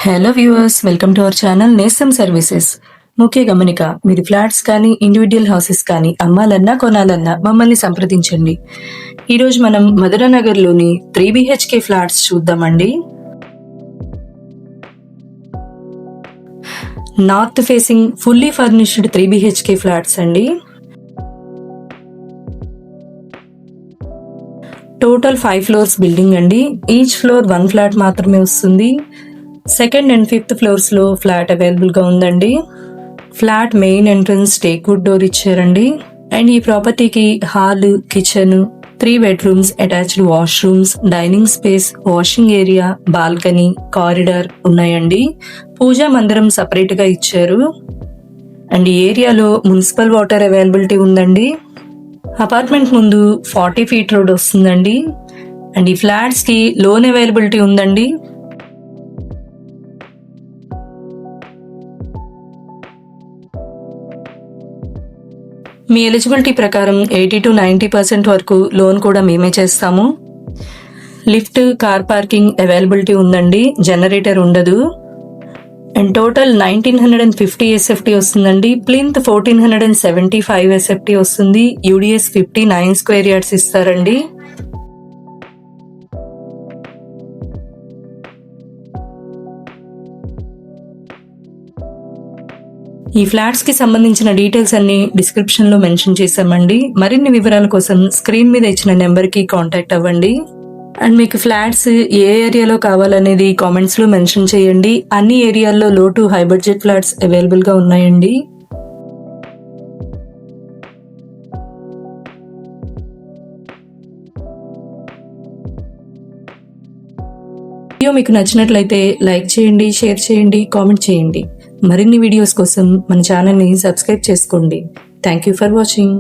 Hello viewers, welcome to our channel నేస్తం services. ముఖ్య గమనిక, మీరు ఫ్లాట్స్ కానీ ఇండివిడ్యువల్ హౌసెస్ కానీ అమ్మాలన్నా కొనాలన్నా మమ్మల్ని సంప్రదించండి. ఈరోజు మనం మధురానగర్లోని 3 BHK ఫ్లాట్స్ చూద్దామండి. North facing fully furnished 3 BHK flats అండి. టోటల్ 5 ఫ్లోర్స్ బిల్డింగ్ అండి. ఈచ్ ఫ్లోర్ 1 ఫ్లాట్ మాత్రమే వస్తుంది. సెకండ్ అండ్ ఫిఫ్త్ ఫ్లోర్స్ లో ఫ్లాట్ అవైలబుల్ గా ఉందండి. Flat main entrance teakwood door ఇచ్చారండి. అండ్ ఈ ప్రాపర్టీకి hall, kitchen, 3 bedrooms, attached washrooms, dining space, washing area, balcony, corridor ఉన్నాయండి. పూజా మందిరం సపరేట్ గా ఇచ్చారు. అండ్ ఈ ఏరియాలో మున్సిపల్ వాటర్ అవైలబిలిటీ ఉందండి. అపార్ట్మెంట్ ముందు 40 ఫీట్ రోడ్ వస్తుందండి. అండ్ ఈ ఫ్లాట్స్ కి లోన్ అవైలబిలిటీ ఉందండి. మీ ఎలిజిబిలిటీ ప్రకారం 80 to 90% వరకు లోన్ కూడా మేమే చేస్తాము. లిఫ్ట్, కార్ పార్కింగ్ అవైలబిలిటీ ఉందండి. జనరేటర్ ఉండదు. అండ్ టోటల్ 1950 SFT వస్తుందండి. ప్లింత్ 1475 SFT వస్తుంది. UDS 59 స్క్వేర్ యార్డ్స్ ఇస్తారండి. ఈ ఫ్లాట్స్ కి సంబంధించిన డీటెయిల్స్ అన్ని డిస్క్రిప్షన్ లో మెన్షన్ చేశామండి. మరిన్ని వివరాల కోసం స్క్రీన్ మీద ఇచ్చిన నెంబర్ కి కాంటాక్ట్ అవ్వండి. అండ్ మీకు ఫ్లాట్స్ ఏ ఏరియాలో కావాలనేది కామెంట్స్ లో మెన్షన్ చేయండి. అన్ని ఏరియాల్లో లో to high budget flats available గా ఉన్నాయండి. వీడియో మీకు నచ్చినట్లయితే లైక్ చేయండి, షేర్ చేయండి, కామెంట్ చేయండి. మరిన్ని వీడియోస్ కోసం మన ఛానల్ని సబ్స్క్రైబ్ చేసుకోండి. Thank you for watching.